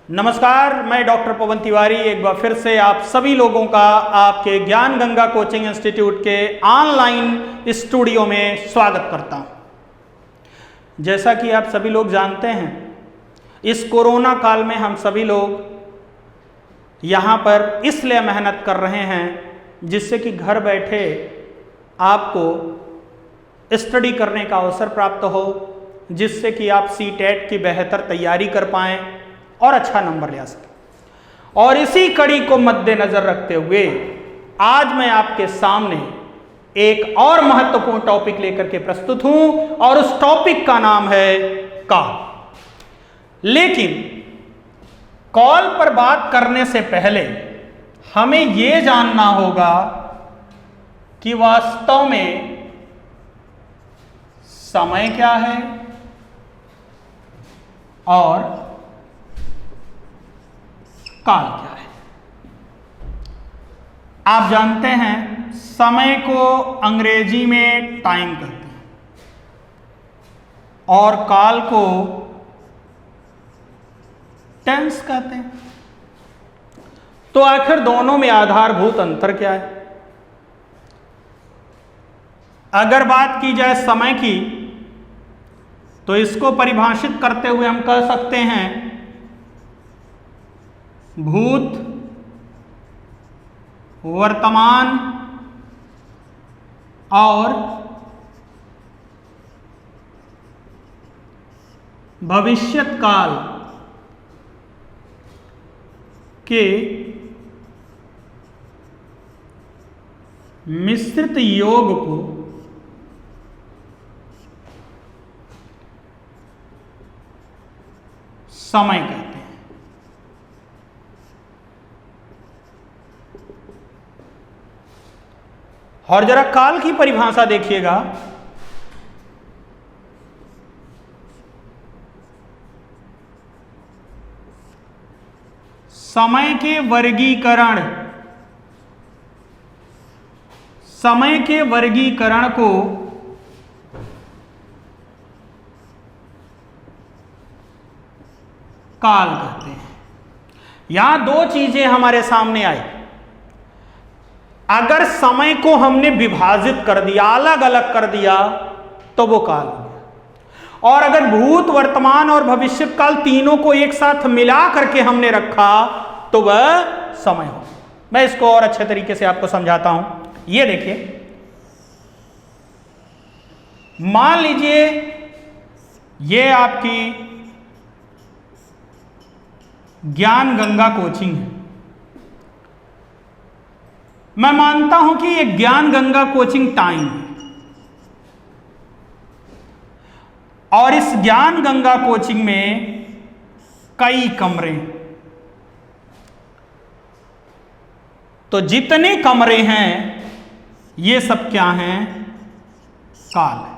नमस्कार, मैं डॉक्टर पवन तिवारी एक बार फिर से आप सभी लोगों का आपके ज्ञान गंगा कोचिंग इंस्टीट्यूट के ऑनलाइन स्टूडियो में स्वागत करता हूं। जैसा कि आप सभी लोग जानते हैं, इस कोरोना काल में हम सभी लोग यहाँ पर इसलिए मेहनत कर रहे हैं जिससे कि घर बैठे आपको स्टडी करने का अवसर प्राप्त हो, जिससे कि आप CTET की बेहतर तैयारी कर पाएँ और अच्छा नंबर ले आ सके। और इसी कड़ी को मद्देनजर रखते हुए आज मैं आपके सामने एक और महत्वपूर्ण टॉपिक लेकर के प्रस्तुत हूं और उस टॉपिक का नाम है कॉल। लेकिन कॉल पर बात करने से पहले हमें यह जानना होगा कि वास्तव में समय क्या है और काल क्या है। आप जानते हैं समय को अंग्रेजी में टाइम कहते हैं और काल को टेंस कहते हैं। तो आखिर दोनों में आधारभूत अंतर क्या है? अगर बात की जाए समय की तो इसको परिभाषित करते हुए हम कह सकते हैं भूत, वर्तमान और भविष्यत काल के मिश्रित योग को समय कहते हैं। और जरा काल की परिभाषा देखिएगा। समय के वर्गीकरण को काल कहते हैं। यहां दो चीजें हमारे सामने आई। अगर समय को हमने विभाजित कर दिया, अलग अलग कर दिया, तो वो काल हो गया। और अगर भूत, वर्तमान और भविष्य काल तीनों को एक साथ मिला करके हमने रखा तो वह समय हो। मैं इसको और अच्छे तरीके से आपको समझाता हूं। ये देखिए, मान लीजिए ये आपकी ज्ञान गंगा कोचिंग है। मैं मानता हूं कि ये ज्ञान गंगा कोचिंग टाइम है और इस ज्ञान गंगा कोचिंग में कई कमरे हैं। तो जितने कमरे हैं ये सब क्या हैं? काल है।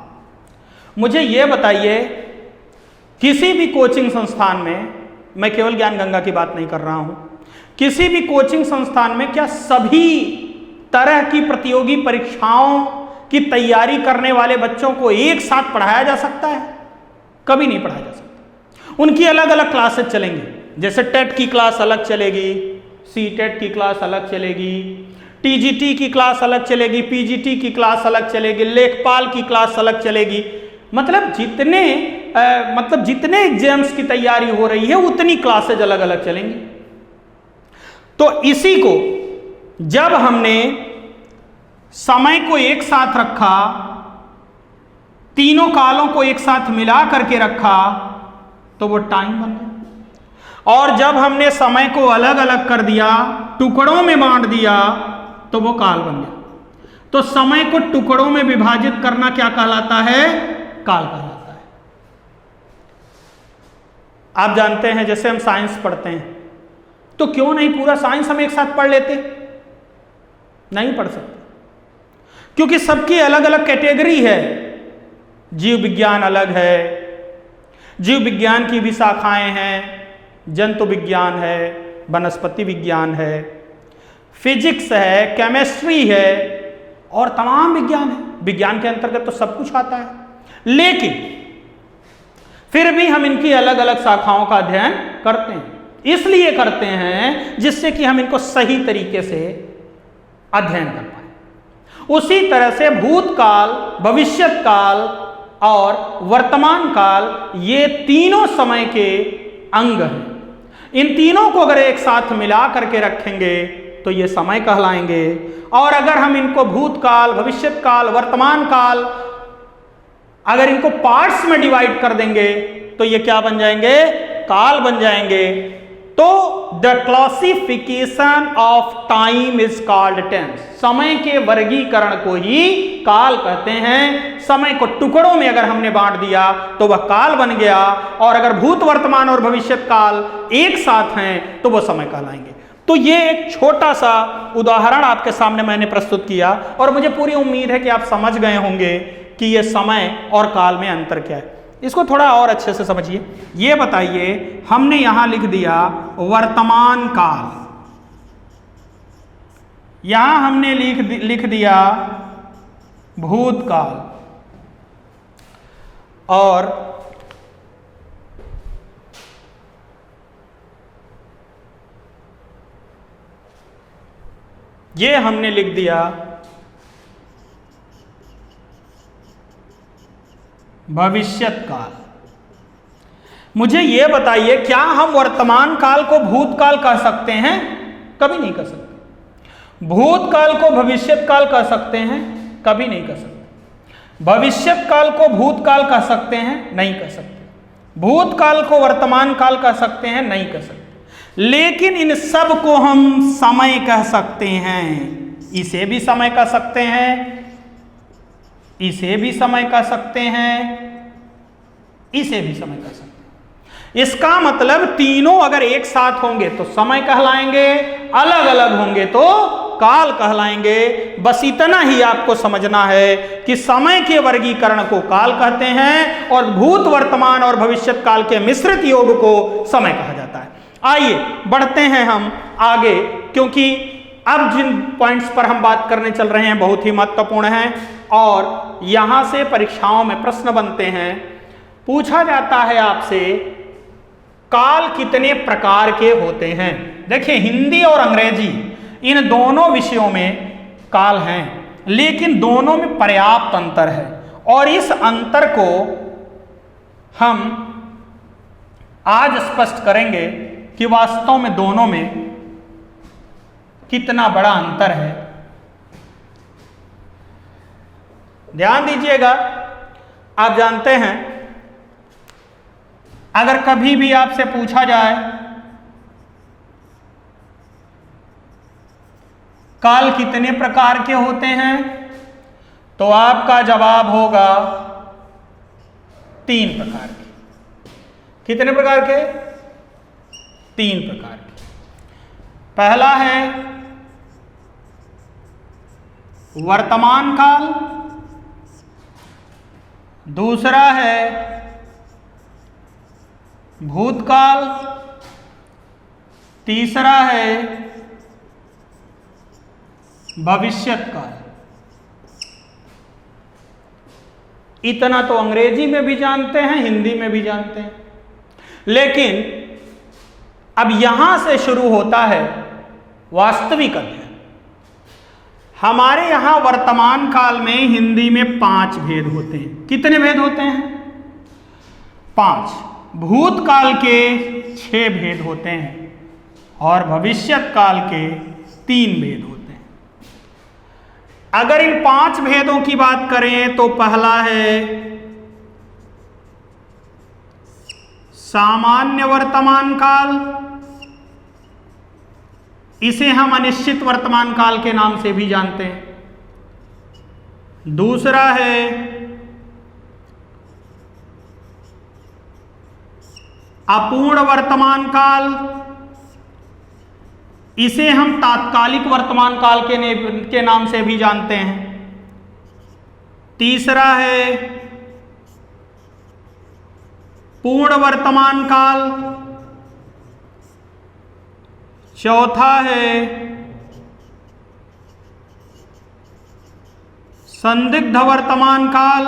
मुझे ये बताइए, किसी भी कोचिंग संस्थान में, मैं केवल ज्ञान गंगा की बात नहीं कर रहा हूं, किसी भी कोचिंग संस्थान में क्या सभी तरह की प्रतियोगी परीक्षाओं की तैयारी करने वाले बच्चों को एक साथ पढ़ाया जा सकता है? कभी नहीं पढ़ाया जा सकता। उनकी अलग अलग क्लासेस चलेंगी। जैसे टेट की क्लास अलग चलेगी, CTET की क्लास अलग चलेगी, TGT की क्लास अलग चलेगी, PGT की क्लास अलग चलेगी, लेखपाल की क्लास अलग चलेगी। मतलब जितने एग्जाम्स की तैयारी हो रही है उतनी क्लासेज अलग अलग चलेंगी। तो इसी को जब हमने समय को एक साथ रखा, तीनों कालों को एक साथ मिला करके रखा, तो वो टाइम बन गया। और जब हमने समय को अलग अलग कर दिया, टुकड़ों में बांट दिया, तो वो काल बन गया। तो समय को टुकड़ों में विभाजित करना क्या कहलाता है? काल कहलाता है। आप जानते हैं, जैसे हम साइंस पढ़ते हैं तो क्यों नहीं पूरा साइंस हम एक साथ पढ़ लेते? नहीं पढ़ सकते, क्योंकि सबकी अलग अलग कैटेगरी है। जीव विज्ञान अलग है, जीव विज्ञान की भी शाखाएं हैं, जंतु विज्ञान है, वनस्पति विज्ञान है, फिजिक्स है, केमिस्ट्री है और तमाम विज्ञान है। विज्ञान के अंतर्गत तो सब कुछ आता है, लेकिन फिर भी हम इनकी अलग अलग शाखाओं का अध्ययन करते हैं। इसलिए करते हैं जिससे कि हम इनको सही तरीके से अध्ययन कर पाए। उसी तरह से भूतकाल, भविष्यत काल और वर्तमान काल, ये तीनों समय के अंग हैं। इन तीनों को अगर एक साथ मिला करके रखेंगे तो ये समय कहलाएंगे। और अगर हम इनको भूतकाल, भविष्यत काल, वर्तमान काल, अगर इनको पार्ट्स में डिवाइड कर देंगे तो ये क्या बन जाएंगे? काल बन जाएंगे। तो the classification of time is called tense. समय के वर्गीकरण को ही काल कहते हैं। समय को टुकड़ों में अगर हमने बांट दिया तो वह काल बन गया, और अगर भूत, वर्तमान और भविष्यत काल एक साथ हैं तो वह समय कहलाएंगे। तो ये एक छोटा सा उदाहरण आपके सामने मैंने प्रस्तुत किया, और मुझे पूरी उम्मीद है कि आप समझ गए होंगे कि ये समय और काल में अंतर क्या है। इसको थोड़ा और अच्छे से समझिए। ये बताइए, हमने यहां लिख दिया वर्तमान काल, यहां हमने लिख दिया भूतकाल, और ये हमने लिख दिया भविष्यत काल। मुझे यह बताइए, क्या हम वर्तमान काल को भूतकाल कह सकते हैं? कभी नहीं कह सकते। भूतकाल को भविष्यत काल कह सकते हैं? कभी नहीं कह सकते। भविष्यत काल को भूतकाल कह सकते हैं? नहीं कह सकते। भूतकाल को वर्तमान काल कह सकते हैं? नहीं कह सकते। लेकिन इन सब को हम समय कह सकते हैं। इसे भी समय कह सकते हैं, इसे भी समय कह सकते हैं, इसे भी समय कह सकते हैं। इसका मतलब तीनों अगर एक साथ होंगे तो समय कहलाएंगे, अलग अलग होंगे तो काल कहलाएंगे। बस इतना ही आपको समझना है कि समय के वर्गीकरण को काल कहते हैं और भूत, वर्तमान और भविष्यत काल के मिश्रित योग को समय कहा जाता है। आइए बढ़ते हैं हम आगे, क्योंकि अब जिन पॉइंट्स पर हम बात करने चल रहे हैं बहुत ही महत्वपूर्ण हैं, और यहां से परीक्षाओं में प्रश्न बनते हैं। पूछा जाता है आपसे, काल कितने प्रकार के होते हैं? देखिए, हिंदी और अंग्रेजी इन दोनों विषयों में काल हैं, लेकिन दोनों में पर्याप्त अंतर है, और इस अंतर को हम आज स्पष्ट करेंगे कि वास्तव में दोनों में कितना बड़ा अंतर है। ध्यान दीजिएगा, आप जानते हैं अगर कभी भी आपसे पूछा जाए काल कितने प्रकार के होते हैं, तो आपका जवाब होगा 3 प्रकार के। कितने प्रकार के? 3 प्रकार के। पहला है वर्तमान काल, दूसरा है भूतकाल, तीसरा है भविष्यत काल। इतना तो अंग्रेजी में भी जानते हैं, हिंदी में भी जानते हैं, लेकिन अब यहां से शुरू होता है वास्तविक अध्ययन। हमारे यहां वर्तमान काल में हिंदी में 5 भेद होते हैं। कितने भेद होते हैं? 5। भूतकाल के 6 भेद होते हैं, और भविष्यत काल के 3 भेद होते हैं। अगर इन 5 भेदों की बात करें तो पहला है सामान्य वर्तमान काल, इसे हम अनिश्चित वर्तमान काल के नाम से भी जानते हैं। दूसरा है अपूर्ण वर्तमान काल, इसे हम तात्कालिक वर्तमान काल के नाम से भी जानते हैं। तीसरा है पूर्ण वर्तमान काल, चौथा है संदिग्ध वर्तमान काल,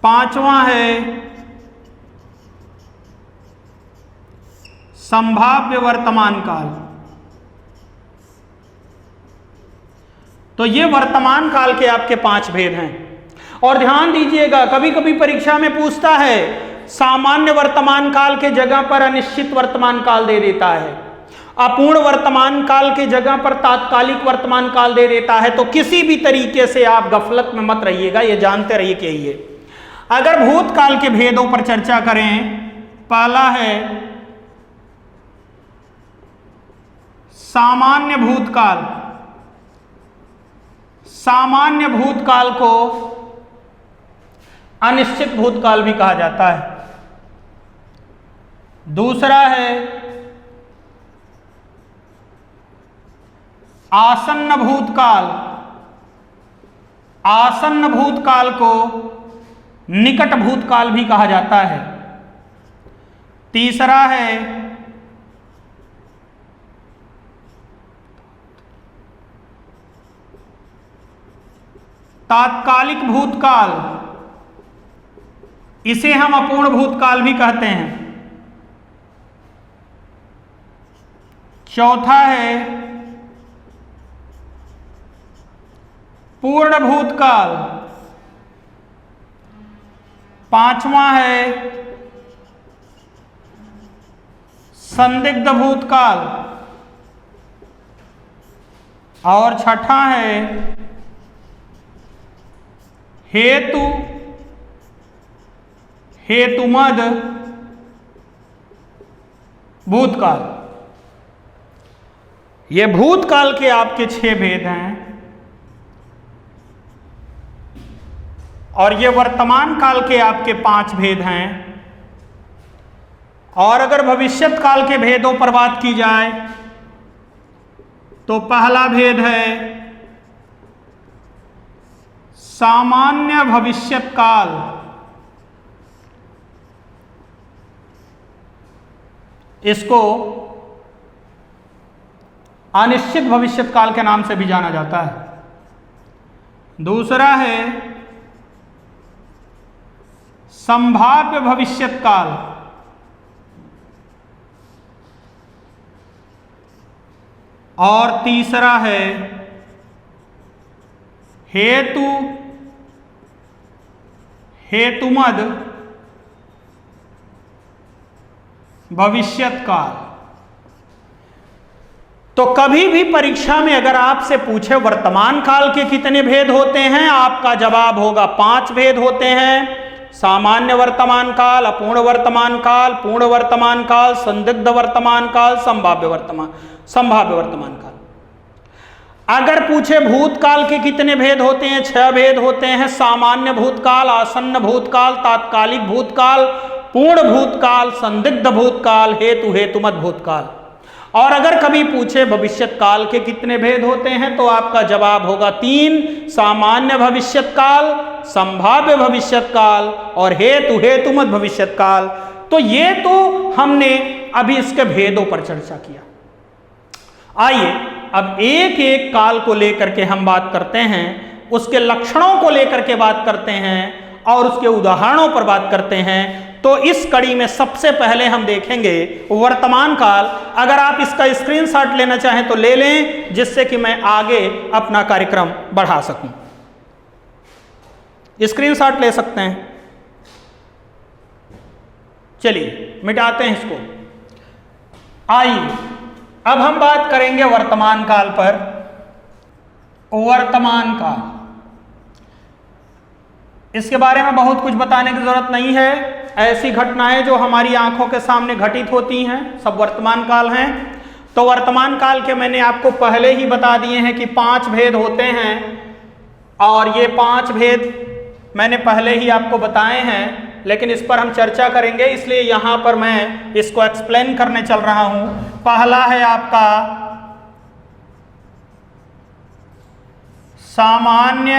पांचवा है संभाव्य वर्तमान काल। तो ये वर्तमान काल के आपके 5 भेद हैं। और ध्यान दीजिएगा, कभी कभी परीक्षा में पूछता है, सामान्य वर्तमान काल के जगह पर अनिश्चित वर्तमान काल दे देता है, अपूर्ण वर्तमान काल के जगह पर तात्कालिक वर्तमान काल दे देता है। तो किसी भी तरीके से आप गफलत में मत रहिएगा, ये जानते रहिए कि ये अगर भूतकाल के भेदों पर चर्चा करें, पहला है सामान्य भूतकाल। सामान्य भूतकाल को अनिश्चित भूतकाल भी कहा जाता है। दूसरा है आसन्न भूतकाल। आसन्न भूतकाल को निकट भूतकाल भी कहा जाता है। तीसरा है तात्कालिक भूतकाल, इसे हम अपूर्ण भूतकाल भी कहते हैं। चौथा है पूर्ण भूतकाल। पांचवा है संदिग्ध भूतकाल। और छठा है हेतुमद भूतकाल। ये भूतकाल के आपके 6 भेद हैं। और ये वर्तमान काल के आपके 5 भेद हैं। और अगर भविष्यत काल के भेदों पर बात की जाए तो पहला भेद है सामान्य भविष्यत काल। इसको अनिश्चित भविष्यत काल के नाम से भी जाना जाता है। दूसरा है संभाव्य भविष्यत काल। और तीसरा है हेतुमद भविष्यत काल। तो कभी भी परीक्षा में अगर आपसे पूछे वर्तमान काल के कितने भेद होते हैं, आपका जवाब होगा 5 भेद होते हैं। सामान्य वर्तमान काल, अपूर्ण वर्तमान काल, पूर्ण वर्तमान काल, संदिग्ध वर्तमान काल, संभाव्य वर्तमान काल। अगर पूछे भूतकाल के कितने भेद होते हैं, 6 भेद होते हैं। सामान्य भूतकाल, आसन्न भूतकाल, तात्कालिक भूतकाल, पूर्ण भूतकाल, संदिग्ध भूतकाल, हेतुमत भूतकाल। और अगर कभी पूछे भविष्यत काल के कितने भेद होते हैं तो आपका जवाब होगा 3, सामान्य भविष्यत काल, संभाव्य भविष्यत काल और हेतुमत भविष्यत काल। तो ये तो हमने अभी इसके भेदों पर चर्चा किया। आइए अब एक एक काल को लेकर के हम बात करते हैं, उसके लक्षणों को लेकर के बात करते हैं और उसके उदाहरणों पर बात करते हैं। तो इस कड़ी में सबसे पहले हम देखेंगे वर्तमान काल। अगर आप इसका स्क्रीनशॉट लेना चाहें तो ले लें, जिससे कि मैं आगे अपना कार्यक्रम बढ़ा सकूं। स्क्रीनशॉट ले सकते हैं। चलिए मिटाते हैं इसको। आइए अब हम बात करेंगे वर्तमान काल पर। वर्तमान काल, इसके बारे में बहुत कुछ बताने की जरूरत नहीं है। ऐसी घटनाएं जो हमारी आंखों के सामने घटित होती हैं सब वर्तमान काल हैं। तो वर्तमान काल के मैंने आपको पहले ही बता दिए हैं कि 5 भेद होते हैं। और ये 5 भेद मैंने पहले ही आपको बताए हैं, लेकिन इस पर हम चर्चा करेंगे, इसलिए यहां पर मैं इसको एक्सप्लेन करने चल रहा हूं। पहला है आपका सामान्य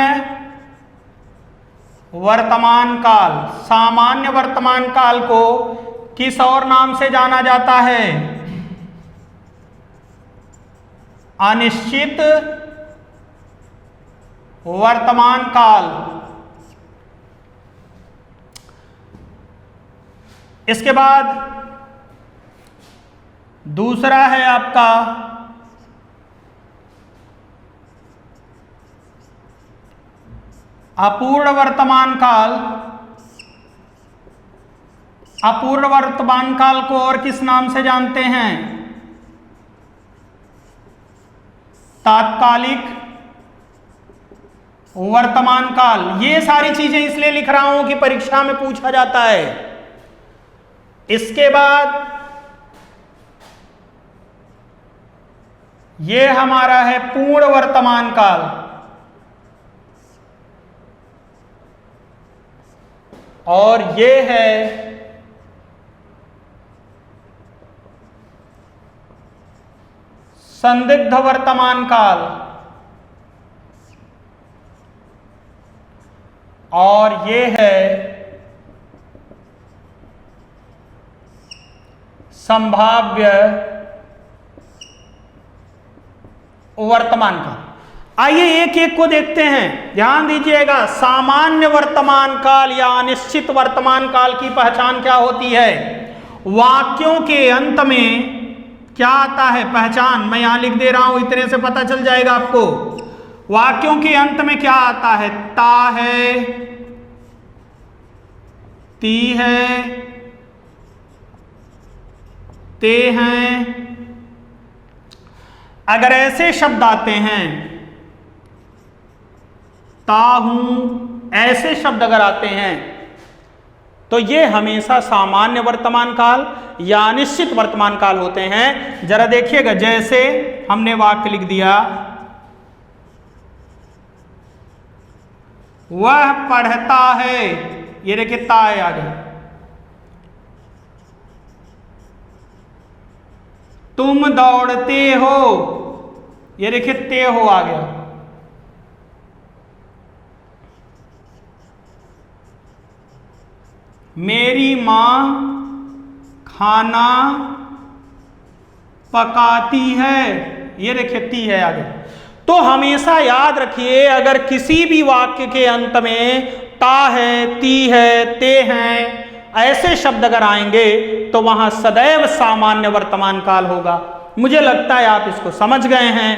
वर्तमान काल। सामान्य वर्तमान काल को किस और नाम से जाना जाता है? अनिश्चित वर्तमान काल। इसके बाद दूसरा है आपका अपूर्ण वर्तमान काल। अपूर्ण वर्तमान काल को और किस नाम से जानते हैं? तात्कालिक वर्तमान काल। ये सारी चीजें इसलिए लिख रहा हूं कि परीक्षा में पूछा जाता है। इसके बाद ये हमारा है पूर्ण वर्तमान काल, और ये है संदिग्ध वर्तमान काल, और ये है संभाव्य वर्तमान काल। आइए एक एक को देखते हैं, ध्यान दीजिएगा। सामान्य वर्तमान काल या अनिश्चित वर्तमान काल की पहचान क्या होती है? वाक्यों के अंत में क्या आता है? पहचान मैं यहां लिख दे रहा हूं, इतने से पता चल जाएगा आपको। वाक्यों के अंत में क्या आता है? ता है, ती है, ते हैं। अगर ऐसे शब्द आते हैं, ता हूं, ऐसे शब्द अगर आते हैं, तो ये हमेशा सामान्य वर्तमान काल या अनिश्चित वर्तमान काल होते हैं। जरा देखिएगा, जैसे हमने वाक्य लिख दिया, वह पढ़ता है, ये देखिए ता है आगे। तुम दौड़ते हो, ये देखिए ते हो आ गया। मेरी मां खाना पकाती है, ये देखिए ती है आगे। तो हमेशा याद रखिए, अगर किसी भी वाक्य के अंत में ता है, ती है, ते हैं, ऐसे शब्द अगर आएंगे तो वहां सदैव सामान्य वर्तमान काल होगा। मुझे लगता है आप इसको समझ गए हैं।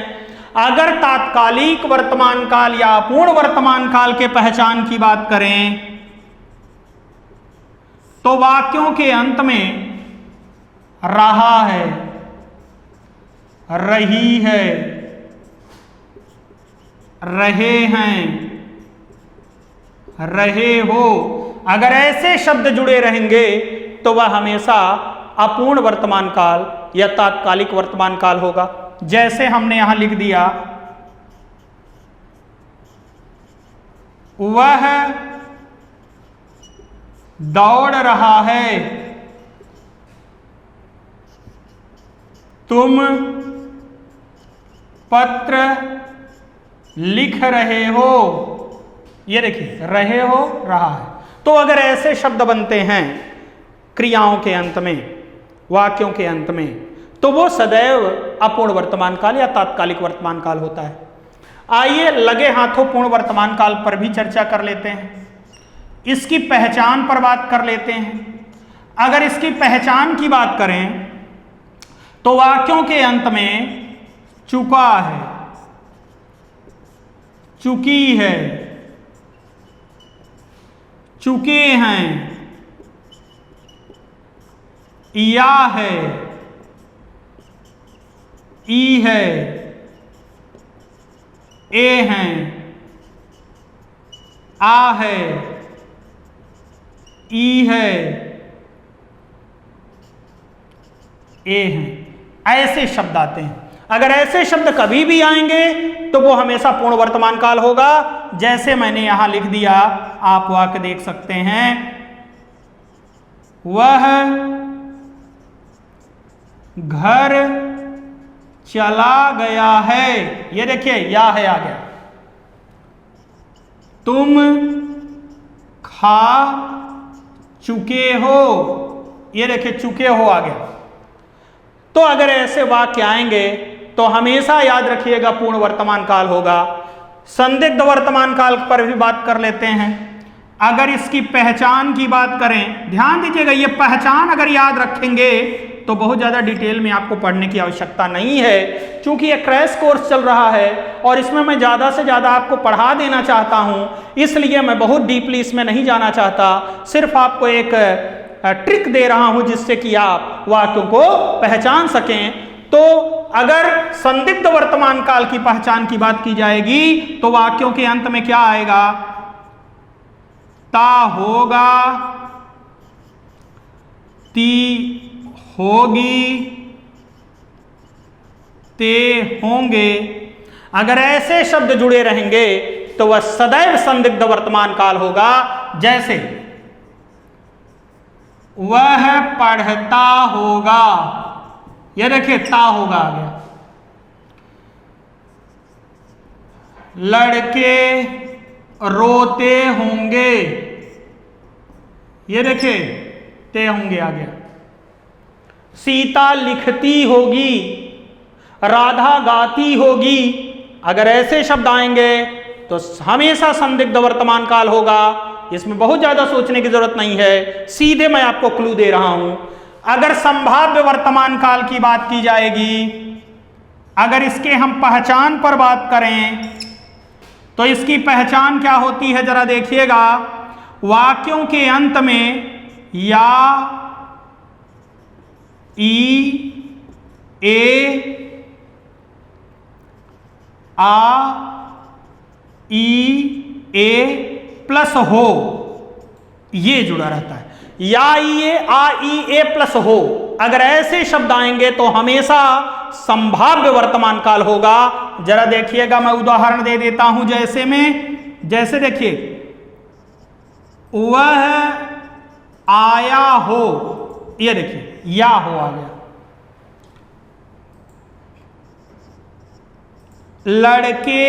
अगर तात्कालिक वर्तमान काल या अपूर्ण वर्तमान काल के पहचान की बात करें, तो वाक्यों के अंत में रहा है, रही है, रहे हैं, रहे हो, अगर ऐसे शब्द जुड़े रहेंगे तो वह हमेशा अपूर्ण वर्तमान काल या तात्कालिक वर्तमान काल होगा। जैसे हमने यहां लिख दिया, वह दौड़ रहा है, तुम पत्र लिख रहे हो, ये देखिए रहे हो, रहा है। तो अगर ऐसे शब्द बनते हैं क्रियाओं के अंत में, वाक्यों के अंत में, तो वो सदैव अपूर्ण वर्तमान काल या तात्कालिक वर्तमान काल होता है। आइए लगे हाथों पूर्ण वर्तमान काल पर भी चर्चा कर लेते हैं, इसकी पहचान पर बात कर लेते हैं। अगर इसकी पहचान की बात करें तो वाक्यों के अंत में चुका है, चुकी है, चुके हैं, या है, ई है, ए हैं, आ है, ई है, ए हैं, ऐसे शब्द आते हैं। अगर ऐसे शब्द कभी भी आएंगे तो वो हमेशा पूर्ण वर्तमान काल होगा। जैसे मैंने यहां लिख दिया, आप वाक्य देख सकते हैं, वह घर चला गया है, ये देखिए या है आ गया। तुम खा चुके हो, ये देखिए चुके हो आ गया। तो अगर ऐसे वाक्य आएंगे तो हमेशा याद रखिएगा पूर्ण वर्तमान काल होगा। संदिग्ध वर्तमान काल पर भी बात कर लेते हैं। अगर इसकी पहचान की बात करें, ध्यान दीजिएगा, ये पहचान अगर याद रखेंगे तो बहुत ज़्यादा डिटेल में आपको पढ़ने की आवश्यकता नहीं है, क्योंकि ये क्रैश कोर्स चल रहा है और इसमें मैं ज़्यादा से ज़्यादा आपको पढ़ा देना चाहता हूँ, इसलिए मैं बहुत डीपली इसमें नहीं जाना चाहता। सिर्फ आपको एक ट्रिक दे रहा हूँ जिससे कि आप वाक्यों को पहचान सकें। तो अगर संदिग्ध वर्तमान काल की पहचान की बात की जाएगी तो वाक्यों के अंत में क्या आएगा? ता होगा, ती होगी, ते होंगे। अगर ऐसे शब्द जुड़े रहेंगे तो वह सदैव संदिग्ध वर्तमान काल होगा। जैसे वह पढ़ता होगा, यह देखिए ता होगा आ गया। लड़के रोते होंगे, ये देखिए ते होंगे आ गया। सीता लिखती होगी, राधा गाती होगी। अगर ऐसे शब्द आएंगे तो हमेशा संदिग्ध वर्तमान काल होगा। इसमें बहुत ज्यादा सोचने की जरूरत नहीं है, सीधे मैं आपको क्लू दे रहा हूं। अगर संभाव्य वर्तमान काल की बात की जाएगी, अगर इसके हम पहचान पर बात करें तो इसकी पहचान क्या होती है जरा देखिएगा। वाक्यों के अंत में या, ई, ए, आ, ई, ए प्लस हो, ये जुड़ा रहता है। या ई ए, आ ई ए प्लस हो, अगर ऐसे शब्द आएंगे तो हमेशा संभाव्य वर्तमान काल होगा। जरा देखिएगा, मैं उदाहरण दे देता हूं। जैसे देखिए, वह आया हो, ये देखिए या हो आ गया। लड़के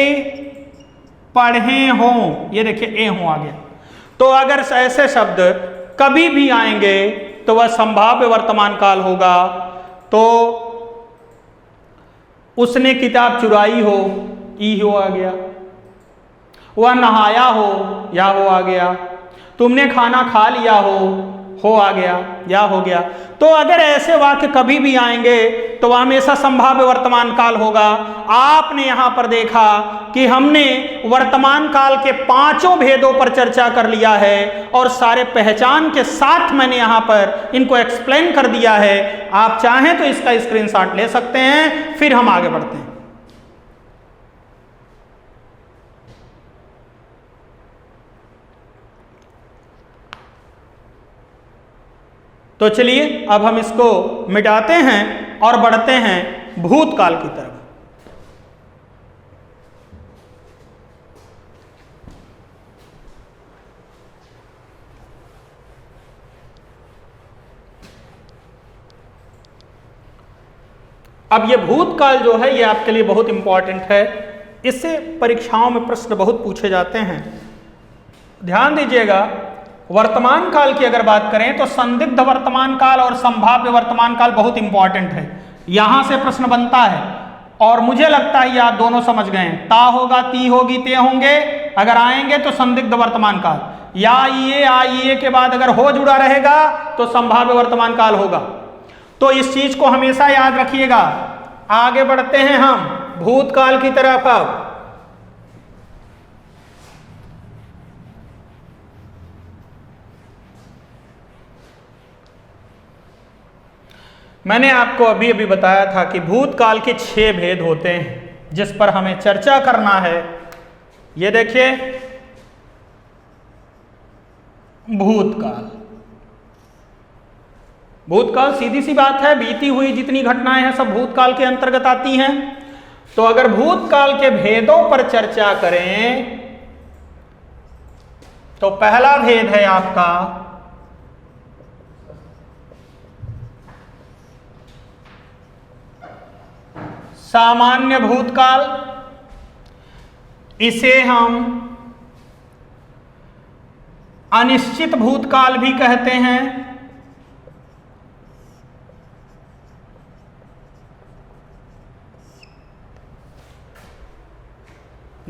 पढ़े हों, ये देखिए ए हो आ गया। तो अगर ऐसे शब्द कभी भी आएंगे तो वह संभाव्य वर्तमान काल होगा। तो उसने किताब चुराई हो, ई हो आ गया। वह नहाया हो, या हो आ गया। तुमने खाना खा लिया हो आ गया, या हो गया। तो अगर ऐसे वाक्य कभी भी आएंगे तो वह हमेशा संभाव्य वर्तमान काल होगा। आपने यहां पर देखा कि हमने वर्तमान काल के पांचों भेदों पर चर्चा कर लिया है और सारे पहचान के साथ मैंने यहां पर इनको एक्सप्लेन कर दिया है। आप चाहें तो इसका स्क्रीनशॉट ले सकते हैं, फिर हम आगे बढ़ते हैं। तो चलिए अब हम इसको मिटाते हैं और बढ़ते हैं भूतकाल की तरफ। अब ये भूतकाल जो है ये आपके लिए बहुत इंपॉर्टेंट है। इससे परीक्षाओं में प्रश्न बहुत पूछे जाते हैं। ध्यान दीजिएगा, वर्तमान काल की अगर बात करें तो संदिग्ध वर्तमान काल और संभाव्य वर्तमान काल बहुत इंपॉर्टेंट है। यहां से प्रश्न बनता है और मुझे लगता है ये आप दोनों समझ गए हैं। ता होगा, ती होगी, ते होंगे। अगर आएंगे तो संदिग्ध वर्तमान काल। या ये, आ ये के बाद अगर हो जुड़ा रहेगा तो संभाव्य वर्तमान काल होगा। तो इस चीज को हमेशा याद रखिएगा। आगे बढ़ते हैं हम भूतकाल की तरफ। अब मैंने आपको अभी अभी बताया था कि भूतकाल के 6 भेद होते हैं जिस पर हमें चर्चा करना है। ये देखिए, भूतकाल। भूतकाल सीधी सी बात है, बीती हुई जितनी घटनाएं हैं सब भूतकाल के अंतर्गत आती हैं। तो अगर भूतकाल के भेदों पर चर्चा करें तो पहला भेद है आपका सामान्य भूतकाल। इसे हम अनिश्चित भूतकाल भी कहते हैं।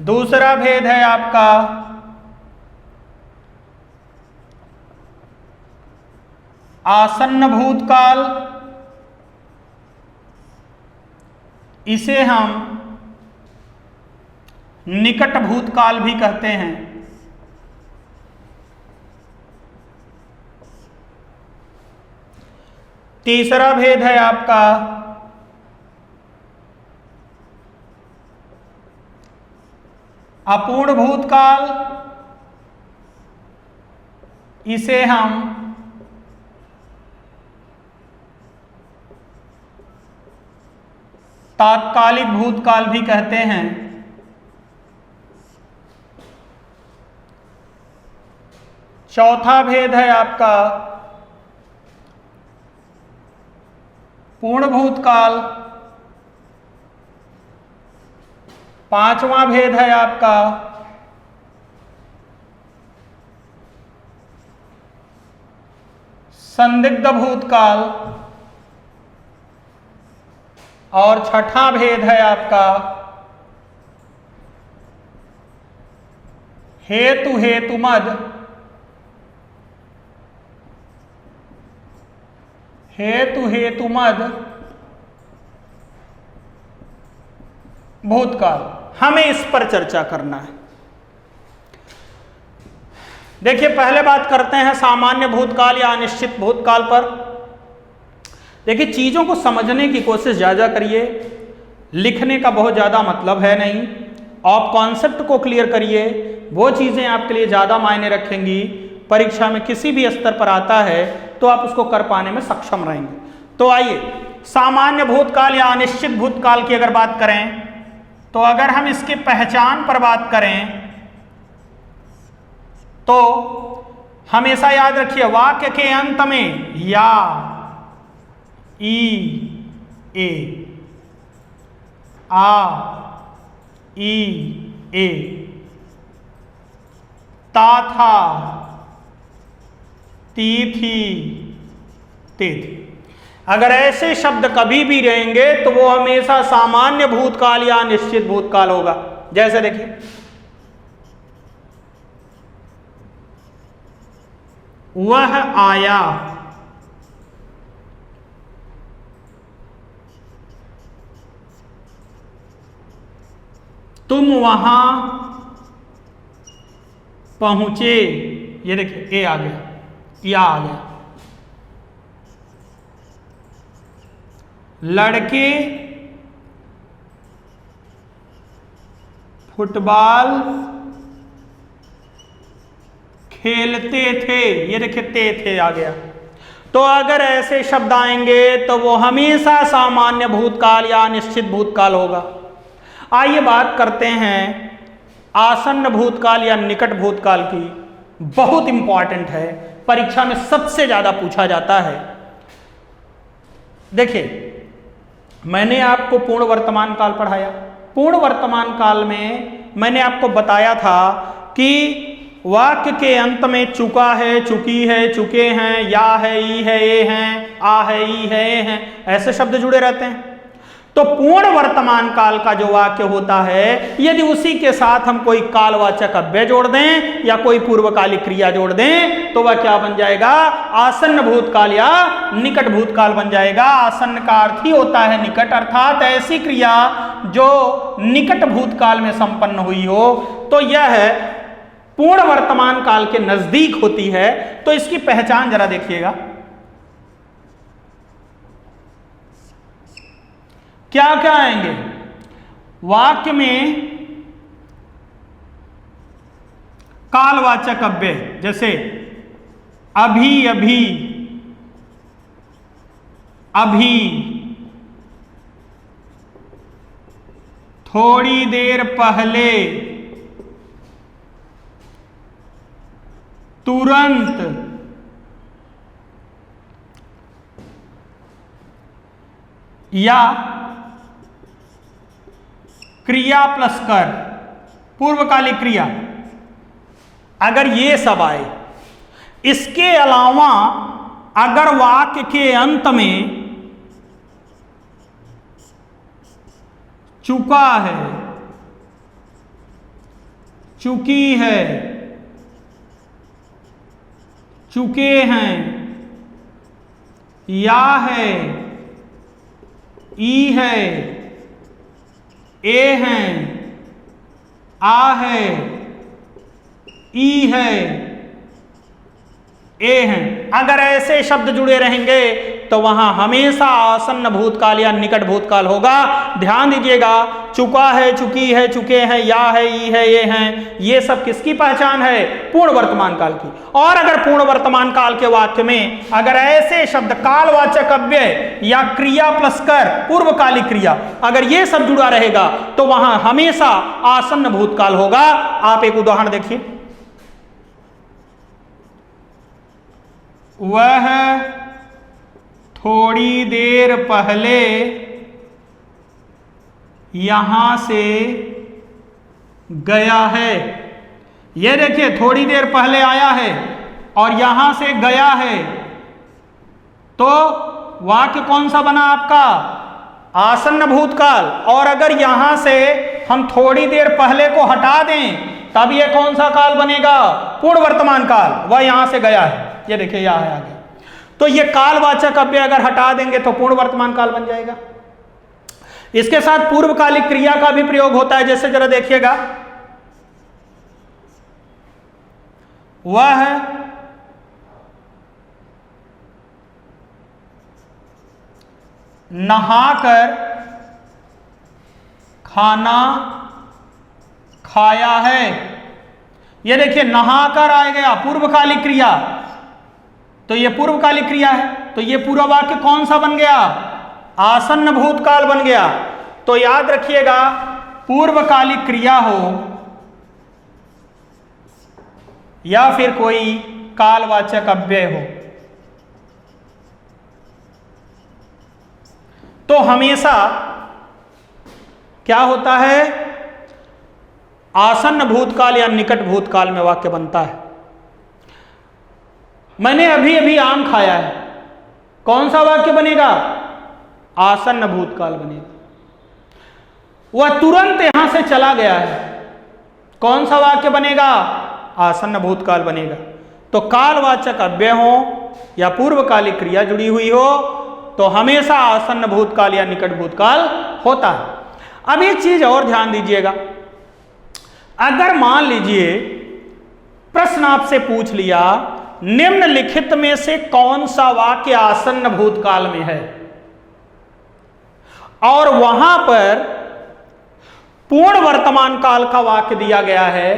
दूसरा भेद है आपका आसन्न भूतकाल। इसे हम निकट भूतकाल भी कहते हैं। तीसरा भेद है आपका अपूर्ण भूतकाल, इसे हम तात्कालिक भूतकाल भी कहते हैं। चौथा भेद है आपका पूर्ण भूतकाल। पांचवा भेद है आपका संदिग्ध भूतकाल। और छठा भेद है आपका हेतु हेतुमद। हेतु हेतुमद भूतकाल। हमें इस पर चर्चा करना है। देखिए, पहले बात करते हैं सामान्य भूतकाल या अनिश्चित भूतकाल पर। देखिए, चीजों को समझने की कोशिश ज्यादा करिए, लिखने का बहुत ज्यादा मतलब है नहीं। आप कॉन्सेप्ट को क्लियर करिए, वो चीजें आपके लिए ज्यादा मायने रखेंगी। परीक्षा में किसी भी स्तर पर आता है तो आप उसको कर पाने में सक्षम रहेंगे। तो आइए, सामान्य भूतकाल या अनिश्चित भूतकाल की अगर बात करें तो अगर हम इसकी पहचान पर बात करें तो हमेशा याद रखिए, वाक्य के अंत में या, ई, ए, आ, ई, ए, ता, था, ती, थी, ते थी, अगर ऐसे शब्द कभी भी रहेंगे तो वो हमेशा सामान्य भूतकाल या निश्चित भूतकाल होगा। जैसे देखिए, वह आया, तुम वहां पहुंचे। ये देखिए, ए आ गया, या आ गया। लड़के फुटबॉल खेलते थे। ये देखिए, थे आ गया। तो अगर ऐसे शब्द आएंगे तो वो हमेशा सामान्य भूतकाल या निश्चित भूतकाल होगा। आइए बात करते हैं आसन्न भूतकाल या निकट भूतकाल की। बहुत इंपॉर्टेंट है, परीक्षा में सबसे ज्यादा पूछा जाता है। देखिए, मैंने आपको पूर्ण वर्तमान काल पढ़ाया। पूर्ण वर्तमान काल में मैंने आपको बताया था कि वाक्य के अंत में चुका है, चुकी है, चुके हैं, या है, ई है, ए हैं, आ है, ई है, ए हैं, ऐसे शब्द जुड़े रहते हैं। तो पूर्ण वर्तमान काल का जो वाक्य होता है, यदि उसी के साथ हम कोई कालवाचक अव्यय जोड़ दें या कोई पूर्वकालिक क्रिया जोड़ दें तो वह क्या बन जाएगा? आसन्न भूतकाल या निकट भूतकाल बन जाएगा। आसन्न का अर्थ ही होता है निकट, अर्थात ऐसी क्रिया जो निकट भूतकाल में संपन्न हुई हो, तो यह पूर्ण वर्तमान काल के नजदीक होती है। तो इसकी पहचान जरा देखिएगा, क्या क्या आएंगे वाक्य में? कालवाचक अव्यय, जैसे अभी, अभी, अभी, थोड़ी देर पहले, तुरंत, या क्रिया प्लस कर, पूर्वकालिक क्रिया, अगर ये सब आए। इसके अलावा अगर वाक्य के अंत में चुका है, चुकी है, चुके हैं, या है, ई है, ए है, आ है, ई है, ए हैं। अगर ऐसे शब्द जुड़े रहेंगे तो वहां हमेशा आसन्न भूतकाल या निकट भूतकाल होगा। ध्यान दीजिएगा, चुका है, चुकी है, चुके हैं, या है, ई है, ये हैं, ये सब किसकी पहचान है? पूर्ण वर्तमान काल की। और अगर पूर्ण वर्तमान काल के वाक्य में अगर ऐसे शब्द कालवाचक अव्यय या क्रिया प्लस कर पूर्वकालिक क्रिया, अगर ये सब जुड़ा रहेगा तो वहां हमेशा आसन्न भूतकाल होगा। आप एक उदाहरण देखिए, वह थोड़ी देर पहले यहां से गया है। यह देखिए, थोड़ी देर पहले आया है और यहां से गया है, तो वाक्य कौन सा बना आपका? आसन्न भूतकाल। और अगर यहां से हम थोड़ी देर पहले को हटा दें तब यह कौन सा काल बनेगा? पूर्ण वर्तमान काल। वह यहां से गया है, ये देखिए यह है आगे। तो ये कालवाचक अव्यय अगर हटा देंगे तो पूर्ण वर्तमान काल बन जाएगा। इसके साथ पूर्वकालिक क्रिया का भी प्रयोग होता है, जैसे जरा देखिएगा, वह नहाकर खाना खाया है। ये देखिए, नहाकर आ गया पूर्वकालिक क्रिया, तो ये पूर्वकालिक क्रिया है, तो ये पूरा वाक्य कौन सा बन गया? आसन्न भूतकाल बन गया। तो याद रखिएगा, पूर्वकालिक क्रिया हो या फिर कोई कालवाचक अव्यय हो, तो हमेशा क्या होता है? आसन्न भूतकाल या निकट भूतकाल में वाक्य बनता है। मैंने अभी अभी आम खाया है, कौन सा वाक्य बनेगा? आसन्न भूतकाल बनेगा। वह तुरंत यहां से चला गया है, कौन सा वाक्य बनेगा? आसन्न भूतकाल बनेगा। तो कालवाचक अव्यय हो या पूर्वकालिक क्रिया जुड़ी हुई हो तो हमेशा आसन्न भूतकाल या निकट भूतकाल होता है। अब एक चीज और ध्यान दीजिएगा, अगर मान लीजिए प्रश्न आपसे पूछ लिया निम्नलिखित में से कौन सा वाक्य आसन्न भूतकाल में है, और वहां पर पूर्ण वर्तमान काल का वाक्य दिया गया है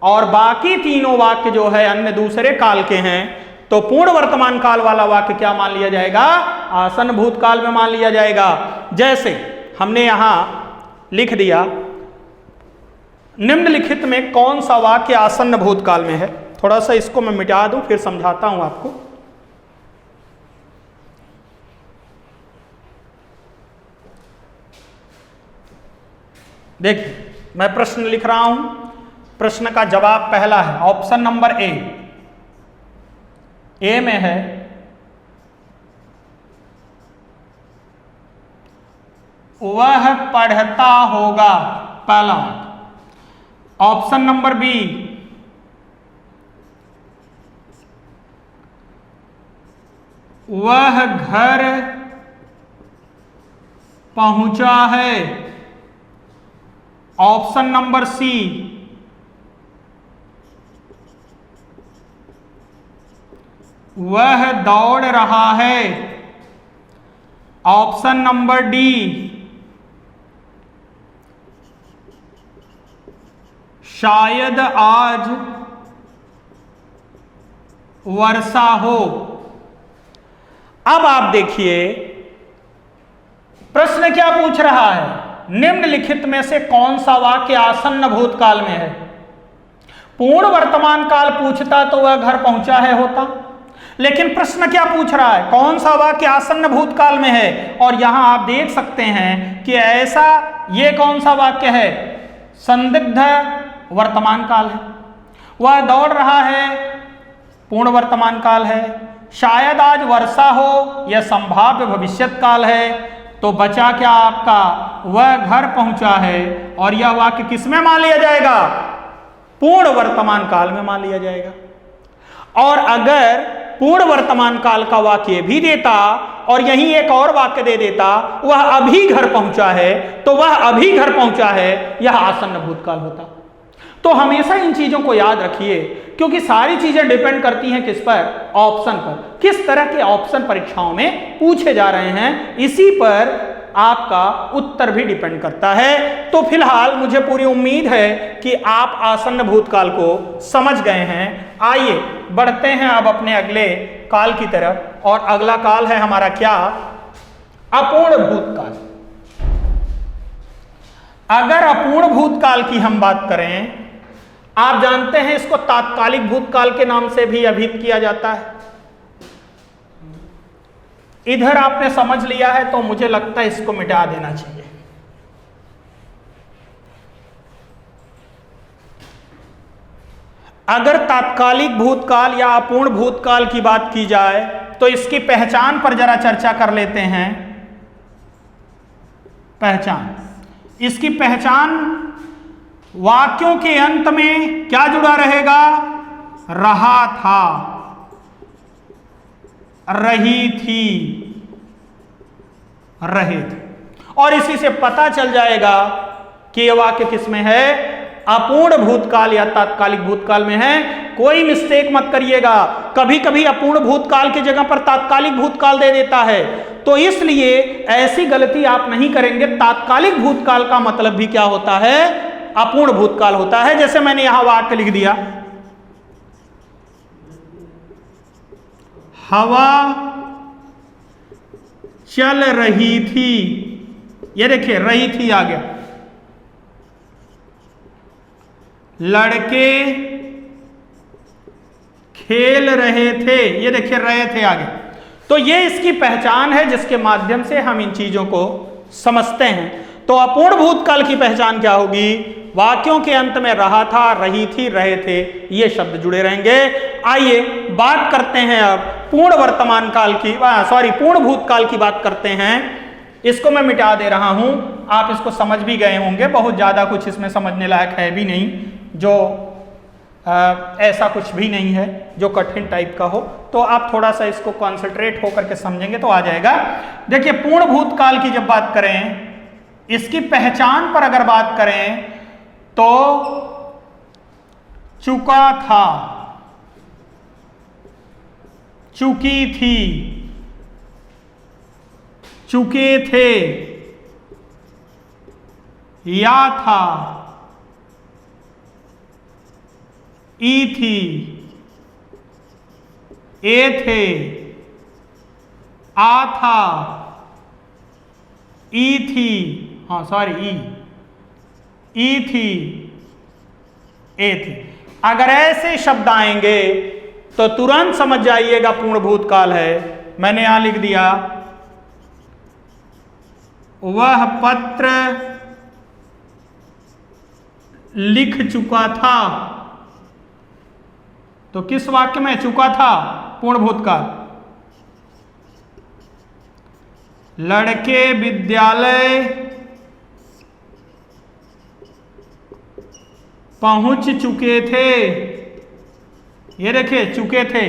और बाकी तीनों वाक्य जो है अन्य दूसरे काल के हैं, तो पूर्ण वर्तमान काल वाला वाक्य क्या मान लिया जाएगा? आसन्न भूतकाल में मान लिया जाएगा। जैसे हमने यहां लिख दिया, निम्नलिखित में कौन सा वाक्य आसन्न भूतकाल में है। थोड़ा सा इसको मैं मिटा दूं, फिर समझाता हूं आपको। देखिए, मैं प्रश्न लिख रहा हूं, प्रश्न का जवाब पहला है ऑप्शन नंबर ए में है वह पढ़ता होगा, पहला। ऑप्शन नंबर बी, वह घर पहुंचा है। ऑप्शन नंबर सी, वह दौड़ रहा है। ऑप्शन नंबर डी, शायद आज वर्षा हो। अब आप देखिए प्रश्न क्या पूछ रहा है, निम्नलिखित में से कौन सा वाक्य आसन्न भूतकाल में है। पूर्ण वर्तमान काल पूछता तो वह घर पहुंचा है होता, लेकिन प्रश्न क्या पूछ रहा है, कौन सा वाक्य आसन्न भूतकाल में है। और यहां आप देख सकते हैं कि ऐसा ये कौन सा वाक्य है, संदिग्ध वर्तमान काल है। वह दौड़ रहा है, पूर्ण वर्तमान काल है। शायद आज वर्षा हो, यह संभाव्य भविष्यत काल है। तो बचा क्या आपका, वह घर पहुंचा है। और यह वाक्य किसमें मान लिया जाएगा, पूर्ण वर्तमान काल में मान लिया जाएगा। और अगर पूर्ण वर्तमान काल का वाक्य भी देता और यहीं एक और वाक्य दे देता, वह अभी घर पहुंचा है, तो वह अभी घर पहुंचा है यह आसन्न भूतकाल होता। तो हमेशा इन चीजों को याद रखिए, क्योंकि सारी चीजें डिपेंड करती हैं किस पर? ऑप्शन पर। किस तरह के ऑप्शन परीक्षाओं में पूछे जा रहे हैं, इसी पर आपका उत्तर भी डिपेंड करता है। तो फिलहाल मुझे पूरी उम्मीद है कि आप आसन्न भूतकाल को समझ गए हैं। आइए बढ़ते हैं अब अपने अगले काल की तरफ, और अगला काल है हमारा क्या? अपूर्ण भूतकाल। अगर अपूर्ण भूतकाल की हम बात करें, आप जानते हैं इसको तात्कालिक भूतकाल के नाम से भी अभिहित किया जाता है। इधर आपने समझ लिया है तो मुझे लगता है इसको मिटा देना चाहिए। अगर तात्कालिक भूतकाल या अपूर्ण भूतकाल की बात की जाए तो इसकी पहचान पर जरा चर्चा कर लेते हैं। पहचान, इसकी पहचान वाक्यों के अंत में क्या जुड़ा रहेगा? रहा था, रही थी, रहे थे, और इसी से पता चल जाएगा कि यह वाक्य किसमें है? अपूर्ण भूतकाल या तात्कालिक भूतकाल में है। कोई मिस्टेक मत करिएगा, कभी कभी अपूर्ण भूतकाल की जगह पर तात्कालिक भूतकाल दे देता है, तो इसलिए ऐसी गलती आप नहीं करेंगे। तात्कालिक भूतकाल का मतलब भी क्या होता है? अपूर्ण भूतकाल होता है। जैसे मैंने यहां वाक्य लिख दिया, हवा चल रही थी, ये देखिए रही थी आ गया। लड़के खेल रहे थे, ये देखिए रहे थे आ गया। तो ये इसकी पहचान है जिसके माध्यम से हम इन चीजों को समझते हैं। तो अपूर्ण भूतकाल की पहचान क्या होगी? वाक्यों के अंत में रहा था, रही थी, रहे थे, ये शब्द जुड़े रहेंगे। आइए बात करते हैं अब पूर्ण वर्तमान काल की, पूर्ण भूतकाल की बात करते हैं। इसको मैं मिटा दे रहा हूं, आप इसको समझ भी गए होंगे। बहुत ज्यादा कुछ इसमें समझने लायक है भी नहीं, जो ऐसा कुछ भी नहीं है जो कठिन टाइप का हो। तो आप थोड़ा सा इसको कॉन्सेंट्रेट होकर के समझेंगे तो आ जाएगा। देखिए पूर्ण भूतकाल की जब बात करें, इसकी पहचान पर अगर बात करें तो चुका था, चुकी थी, चुके थे, या था, ई थी, ए थे, आ था, ई थी, ई थी, ए थी। अगर ऐसे शब्द आएंगे तो तुरंत समझ जाइएगा पूर्ण भूतकाल है। मैंने यहां लिख दिया, वह पत्र लिख चुका था। तो किस वाक्य में चुका था? पूर्ण भूतकाल। लड़के विद्यालय पहुंच चुके थे, ये देखिए चुके थे।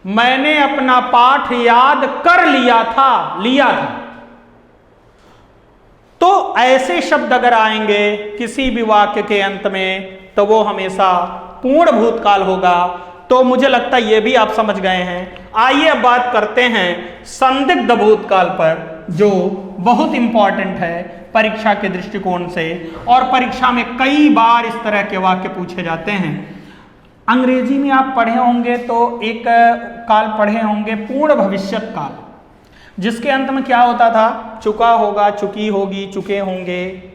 मैंने अपना पाठ याद कर लिया था, लिया था। तो ऐसे शब्द अगर आएंगे किसी भी वाक्य के अंत में तो वो हमेशा पूर्ण भूतकाल होगा। तो मुझे लगता है ये भी आप समझ गए हैं। आइए अब बात करते हैं संदिग्ध भूतकाल पर, जो बहुत इंपॉर्टेंट है परीक्षा के दृष्टिकोण से, और परीक्षा में कई बार इस तरह के वाक्य पूछे जाते हैं। अंग्रेजी में आप पढ़े होंगे तो एक काल पढ़े होंगे पूर्ण भविष्यत काल, जिसके अंत में क्या होता था? चुका होगा, चुकी होगी, चुके होंगे।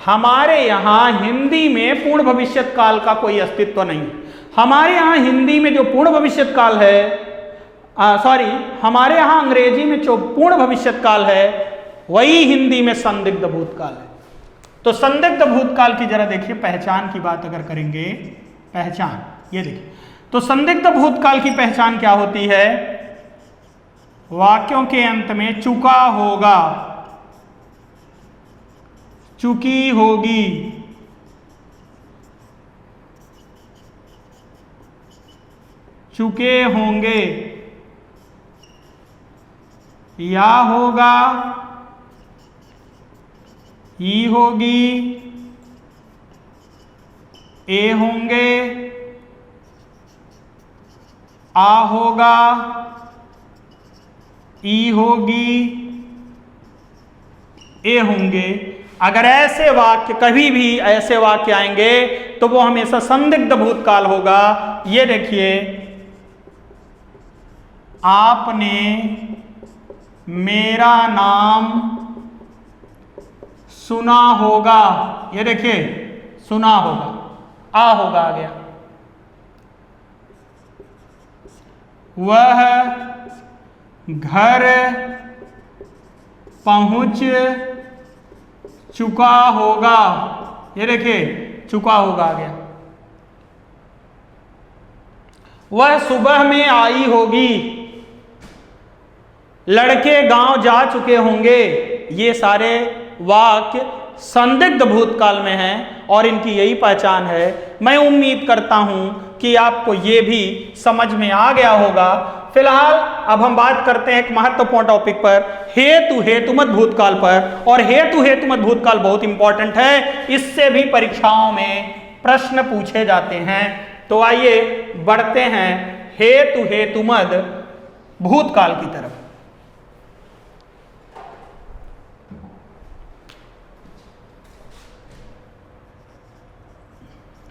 हमारे यहाँ हिंदी में पूर्ण भविष्यत काल का कोई अस्तित्व नहीं। हमारे यहाँ हिंदी में जो पूर्ण भविष्यत काल है, हमारे यहाँ अंग्रेजी में जो पूर्ण भविष्यत काल है वही हिंदी में संदिग्ध भूतकाल है। तो संदिग्ध भूतकाल की जरा देखिए पहचान की बात अगर करेंगे, पहचान ये देखिए। तो संदिग्ध भूतकाल की पहचान क्या होती है? वाक्यों के अंत में चुका होगा, चुकी होगी, चुके होंगे, या होगा, ई होगी, ए होंगे, आ होगा, ई होगी, ए होंगे। अगर ऐसे वाक्य, कभी भी ऐसे वाक्य आएंगे तो वो हमेशा संदिग्ध भूतकाल होगा। ये देखिए, आपने मेरा नाम सुना होगा, ये देखिए सुना होगा, आ होगा आ गया। वह घर पहुंच चुका होगा, ये देखिए चुका होगा आ गया। वह सुबह में आई होगी, लड़के गांव जा चुके होंगे। ये सारे वाक्य संदिग्ध भूतकाल में हैं और इनकी यही पहचान है। मैं उम्मीद करता हूं कि आपको ये भी समझ में आ गया होगा। फिलहाल अब हम बात करते हैं एक महत्वपूर्ण टॉपिक पर, हेतु हेतुमत भूतकाल पर। और हेतु हेतुमत भूतकाल बहुत इंपॉर्टेंट है, इससे भी परीक्षाओं में प्रश्न पूछे जाते हैं। तो आइए बढ़ते हैं हेतु हेतुमत भूतकाल की तरफ।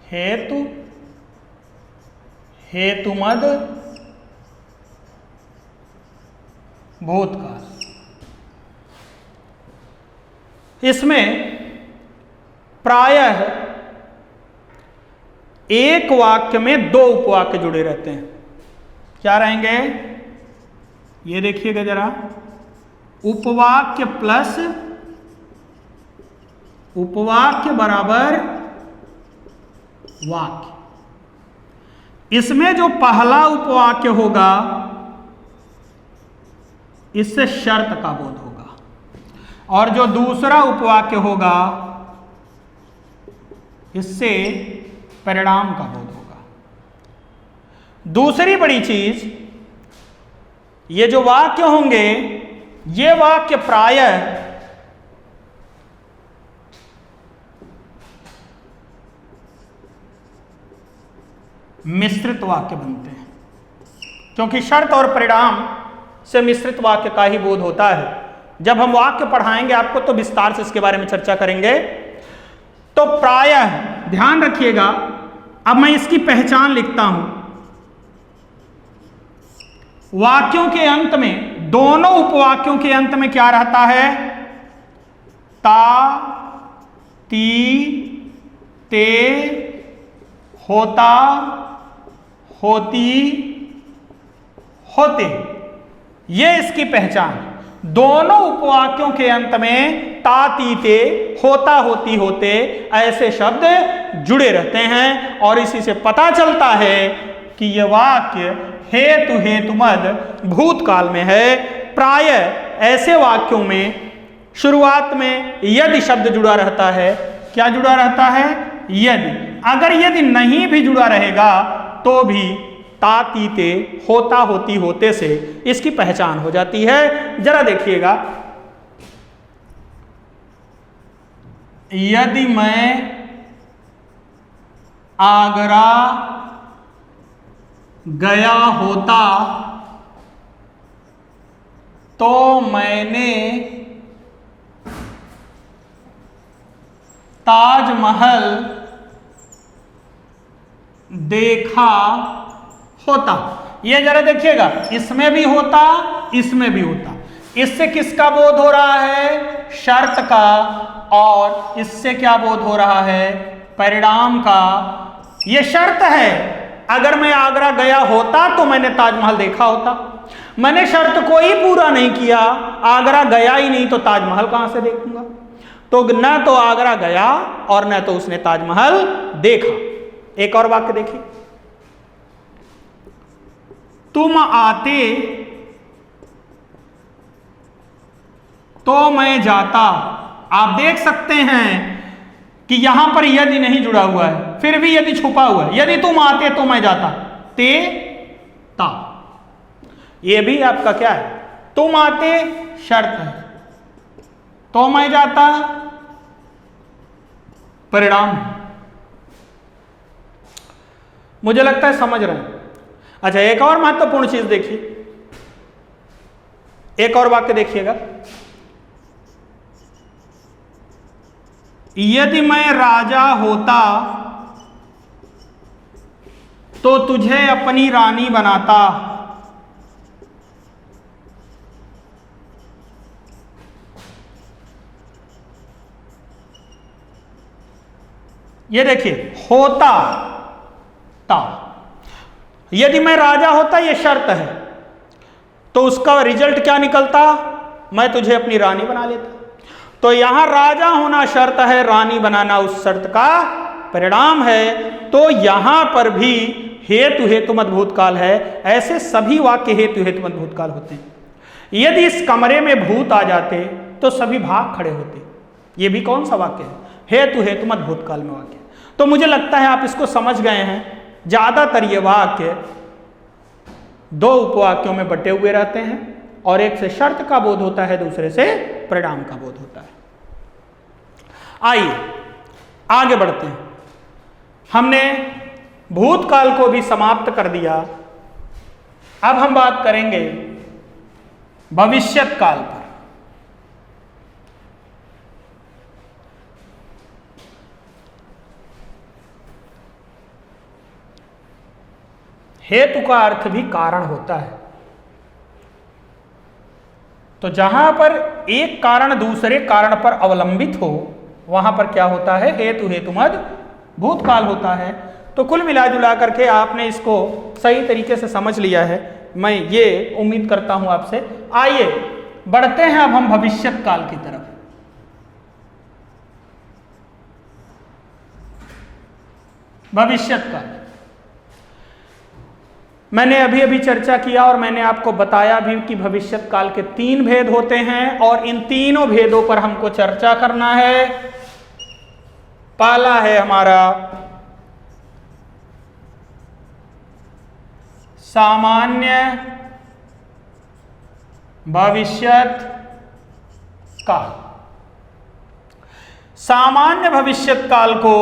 हेतु हेतुमत भूतकाल, इसमें प्रायः एक वाक्य में दो उपवाक्य जुड़े रहते हैं। क्या रहेंगे? ये देखिएगा जरा, उपवाक्य प्लस उपवाक्य बराबर वाक्य। इसमें जो पहला उपवाक्य होगा इससे शर्त का बोध होगा, और जो दूसरा उपवाक्य होगा इससे परिणाम का बोध होगा। दूसरी बड़ी चीज, ये जो वाक्य होंगे ये वाक्य प्रायः मिश्रित वाक्य बनते हैं, क्योंकि शर्त और परिणाम से मिश्रित वाक्य का ही बोध होता है। जब हम वाक्य पढ़ाएंगे आपको तो विस्तार से इसके बारे में चर्चा करेंगे। तो प्रायः ध्यान रखिएगा, अब मैं इसकी पहचान लिखता हूं। वाक्यों के अंत में, दोनों उपवाक्यों के अंत में क्या रहता है? ता, ती, ते, होता, होती, होते। ये इसकी पहचान। दोनों उपवाक्यों के अंत में ता, ती, ते, होता, होती, होते ऐसे शब्द जुड़े रहते हैं, और इसी से पता चलता है कि यह वाक्य हेतु हेतुमत भूतकाल में है। प्रायः ऐसे वाक्यों में शुरुआत में यदि शब्द जुड़ा रहता है। क्या जुड़ा रहता है? यदि। अगर यदि नहीं भी जुड़ा रहेगा तो भी ता, ती, ते, होता, होती, होते से इसकी पहचान हो जाती है। जरा देखिएगा, यदि मैं आगरा गया होता तो मैंने ताजमहल देखा होता। ये जरा देखिएगा, इसमें भी होता, इसमें भी होता। इससे किसका बोध हो रहा है? शर्त का। और इससे क्या बोध हो रहा है? परिणाम का। ये शर्त है, अगर मैं आगरा गया होता तो मैंने ताजमहल देखा होता। मैंने शर्त को ही पूरा नहीं किया, आगरा गया ही नहीं तो ताजमहल कहां से देखूंगा? तो न तो आगरा गया और न तो उसने ताजमहल देखा। एक और वाक्य देखिए, तुम आते तो मैं जाता। आप देख सकते हैं कि यहां पर यदि नहीं जुड़ा हुआ है, फिर भी यदि छुपा हुआ है। यदि तुम आते तो मैं जाता, ते, ता। ये भी आपका क्या है? तुम आते शर्त है, तो मैं जाता परिणाम। मुझे लगता है समझ रहे हैं। अच्छा, एक और महत्वपूर्ण चीज देखिए, एक और वाक्य देखिएगा। यदि मैं राजा होता तो तुझे अपनी रानी बनाता। ये देखिए, होता ता, यदि मैं राजा होता, ये शर्त है, तो उसका रिजल्ट क्या निकलता? मैं तुझे अपनी रानी बना लेता। तो यहां राजा होना शर्त है, रानी बनाना उस शर्त का परिणाम है। तो यहां पर भी हेतु हेतुमत भूतकाल है। ऐसे सभी वाक्य हेतु हेतुमत भूतकाल होते हैं। यदि इस कमरे में भूत आ जाते तो सभी भाग खड़े होते। ये भी कौन सा वाक्य है? हेतु हेतुमत भूतकाल में वाक्य। तो मुझे लगता है आप इसको समझ गए हैं। ज्यादातर ये वाक्य दो उपवाक्यों में बटे हुए रहते हैं, और एक से शर्त का बोध होता है, दूसरे से परिणाम का बोध होता है। आइए आगे बढ़ते हैं। हमने भूतकाल को भी समाप्त कर दिया। अब हम बात करेंगे भविष्यत काल पर। हेतु का अर्थ भी कारण होता है। तो जहां पर एक कारण दूसरे कारण पर अवलंबित हो, वहां पर क्या होता है? हेतु हेतुमत भूतकाल होता है। तो कुल मिला जुला करके आपने इसको सही तरीके से समझ लिया है, मैं ये उम्मीद करता हूं आपसे। आइए बढ़ते हैं अब हम भविष्यत काल की तरफ। भविष्यत काल मैंने अभी अभी चर्चा किया, और मैंने आपको बताया भी कि भविष्यत काल के 3 भेद होते हैं, और इन तीनों भेदों पर हमको चर्चा करना है। पहला है हमारा सामान्य भविष्यत काल। सामान्य भविष्यत काल को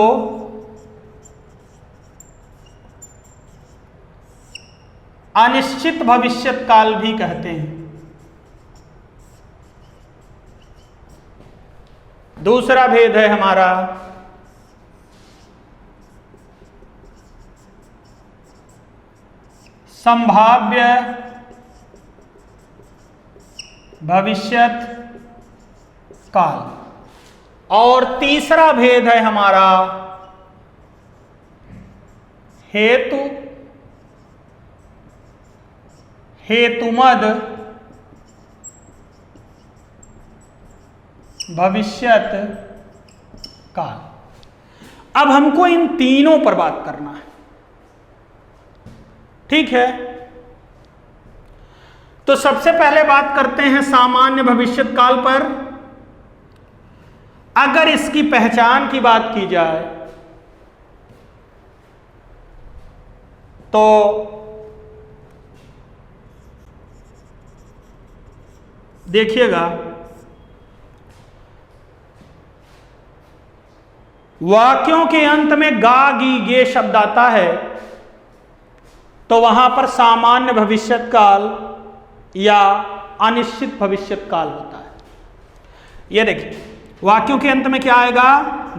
अनिश्चित भविष्यत काल भी कहते हैं। दूसरा भेद है हमारा संभाव्य भविष्यत काल, और तीसरा भेद है हमारा हेतु हेतुमद भविष्यत काल। अब हमको इन तीनों पर बात करना है, ठीक है? तो सबसे पहले बात करते हैं सामान्य भविष्यत काल पर। अगर इसकी पहचान की बात की जाए तो देखिएगा, वाक्यों के अंत में गा गी गे शब्द आता है, तो वहां पर सामान्य भविष्यत काल या अनिश्चित भविष्यत काल होता है। यह देखिए, वाक्यों के अंत में क्या आएगा?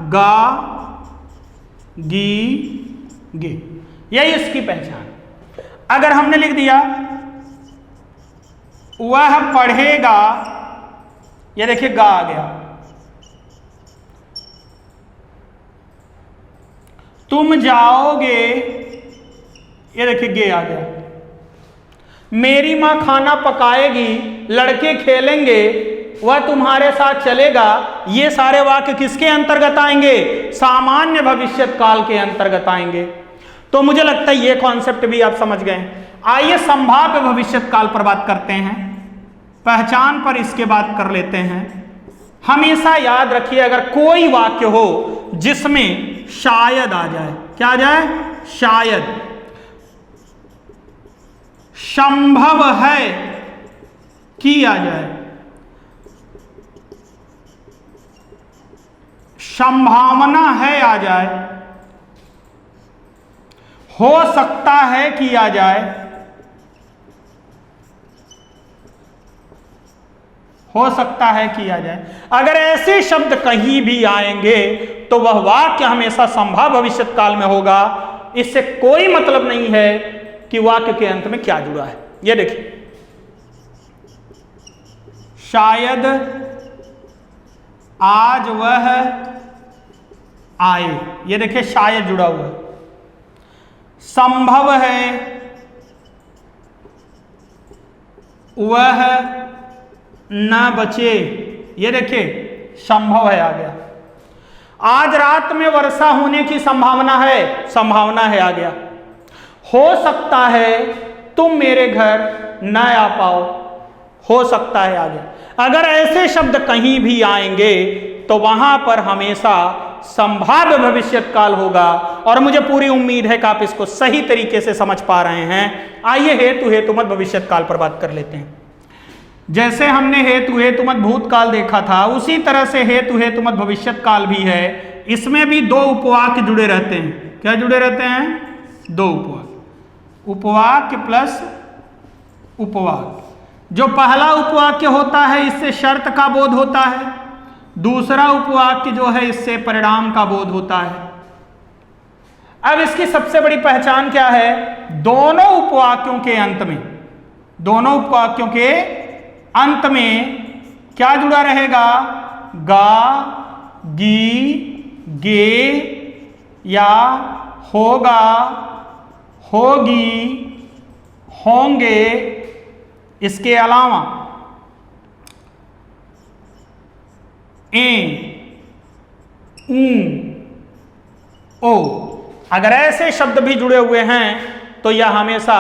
गा गी गे, यही इसकी पहचान। अगर हमने लिख दिया वह पढ़ेगा, ये देखिए गा आ गया। तुम जाओगे, ये देखिए गे आ गया। मेरी मां खाना पकाएगी, लड़के खेलेंगे, वह तुम्हारे साथ चलेगा, ये सारे वाक्य किसके अंतर्गत आएंगे? सामान्य भविष्यत काल के अंतर्गत आएंगे। तो मुझे लगता है ये कॉन्सेप्ट भी आप समझ गए। आइए संभाव्य भविष्यत काल पर बात करते हैं। पहचान पर इसके बात कर लेते हैं। हमेशा याद रखिए, अगर कोई वाक्य हो जिसमें शायद आ जाए, क्या आ जाए? शायद, संभव है, की आ जाए, संभावना है आ जाए, हो सकता है कि आ जाए, हो सकता है कि आ जाए। अगर ऐसे शब्द कहीं भी आएंगे तो वह वाक्य हमेशा संभाव्य भविष्यत काल में होगा। इससे कोई मतलब नहीं है कि वाक्य के अंत में क्या जुड़ा है। यह देखिए, शायद आज वह आए, ये देखिए शायद जुड़ा हुआ है। संभव है वह न बचे, ये देखिए संभव है आ गया। आज रात में वर्षा होने की संभावना है, संभावना है आ गया। हो सकता है तुम मेरे घर न आ पाओ, हो सकता है आ गया। अगर ऐसे शब्द कहीं भी आएंगे तो वहां पर हमेशा संभाव्य भविष्यत काल होगा, और मुझे पूरी उम्मीद है कि आप इसको सही तरीके से समझ पा रहे हैं। आइए हेतु हेतुमत भविष्यत काल पर बात कर लेते हैं। जैसे हमने हेतु हेतुमत भूतकाल देखा था, उसी तरह से हेतु हेतुमत भविष्यत काल भी है। इसमें भी दो उपवाक्य जुड़े रहते हैं। क्या जुड़े रहते हैं? दो उपवाक्य, उपवाक्य प्लस उपवाक्य। जो पहला उपवाक्य होता है इससे शर्त का बोध होता है, दूसरा उपवाक्य जो है इससे परिणाम का बोध होता है। अब इसकी सबसे बड़ी पहचान क्या है? दोनों उपवाक्यों के अंत में, दोनों उपवाक्यों के अंत में क्या जुड़ा रहेगा? गा, गी, गे या होगा, होगी, होंगे। इसके अलावा ए, ऊ, ओ, अगर ऐसे शब्द भी जुड़े हुए हैं तो यह हमेशा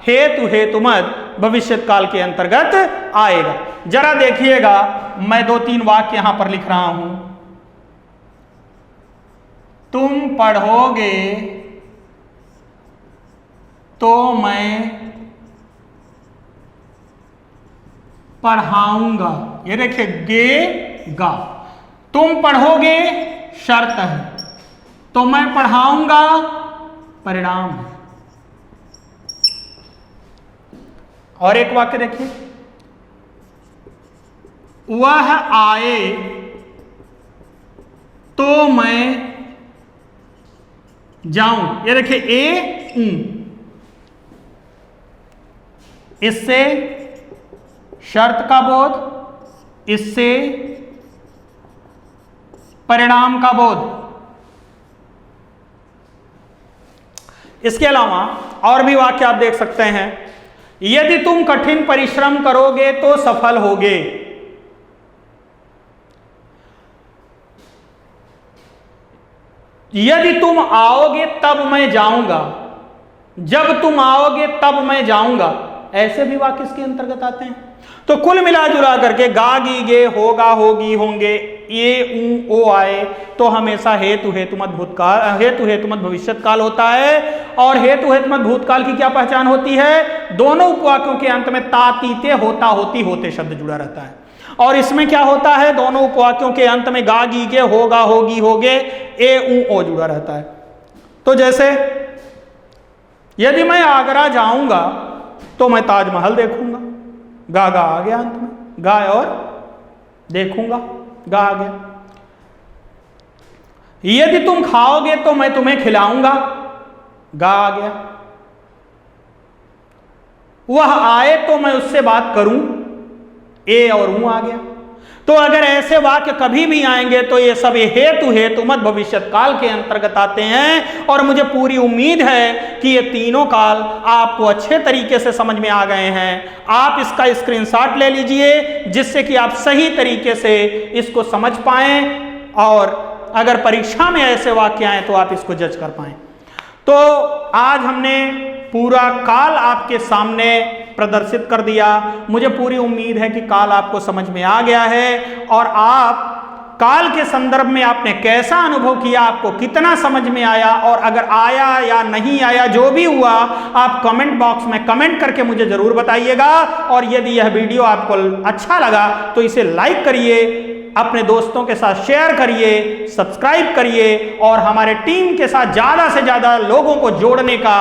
हेतु हेतुमत भविष्यत काल के अंतर्गत आएगा। जरा देखिएगा, मैं दो तीन वाक्य यहां पर लिख रहा हूं। तुम पढ़ोगे तो मैं पढ़ाऊंगा, ये देखिए गे गा। तुम पढ़ोगे शर्त है, तो मैं पढ़ाऊंगा परिणाम है। और एक वाक्य देखिए, वह आए तो मैं जाऊं, ये देखिए ए ऊ। इससे शर्त का बोध, इससे परिणाम का बोध। इसके अलावा और भी वाक्य आप देख सकते हैं। यदि तुम कठिन परिश्रम करोगे तो सफल होगे। यदि तुम आओगे तब मैं जाऊंगा, जब तुम आओगे तब मैं जाऊंगा। ऐसे भी वाक्य इसके अंतर्गत आते हैं। तो कुल मिला जुला करके गा, गी, गे, होगा, होगी, होंगे, ये ऊ, ओ आए तो हमेशा हेतु हेतुमत भूतकाल, हेतु हेतुमत भविष्यत काल होता है। और हेतु हेतुमत भूतकाल की क्या पहचान होती है? दोनों उपवाक्यों के अंत में ता, तीते, होता, होती, होते शब्द जुड़ा रहता है। और इसमें क्या होता है? दोनों उपवाक्यों के अंत में गा, गी, गे, होगा, होगी, होगे, ए ऊ, ओ जुड़ा रहता है। तो जैसे यदि मैं आगरा जाऊंगा तो मैं ताजमहल देखूंगा, गा गा आ गया अंत में, गा और देखूंगा, गा आ गया। यदि तुम खाओगे तो मैं तुम्हें खिलाऊंगा, गा आ गया। वह आए तो मैं उससे बात करूं, ए और ऊ आ गया। तो अगर ऐसे वाक्य कभी भी आएंगे तो ये सब हेतु हेतुमत भविष्यत काल के अंतर्गत आते हैं। और मुझे पूरी उम्मीद है कि ये तीनों काल आपको अच्छे तरीके से समझ में आ गए हैं। आप इसका स्क्रीनशॉट ले लीजिए जिससे कि आप सही तरीके से इसको समझ पाएं, और अगर परीक्षा में ऐसे वाक्य आए तो आप इसको जज कर पाएं। तो आज हमने पूरा काल आपके सामने प्रदर्शित कर दिया। मुझे पूरी उम्मीद है कि काल आपको समझ में आ गया है और आप काल के संदर्भ में आपने कैसा अनुभव किया, आपको कितना समझ में आया, और अगर आया या नहीं आया, जो भी हुआ, आप कमेंट बॉक्स में कमेंट करके मुझे जरूर बताइएगा। और यदि यह वीडियो आपको अच्छा लगा तो इसे लाइक करिए, अपने दोस्तों के साथ शेयर करिए, सब्सक्राइब करिए, और हमारे टीम के साथ ज़्यादा से ज़्यादा लोगों को जोड़ने का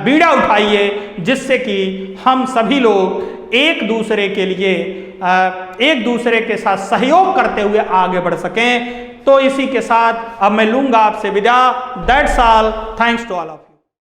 बीड़ा उठाइए, जिससे कि हम सभी लोग एक दूसरे के लिए एक दूसरे के साथ सहयोग करते हुए आगे बढ़ सकें। तो इसी के साथ अब मैं लूंगा आपसे विदा। That's all, thanks to all of.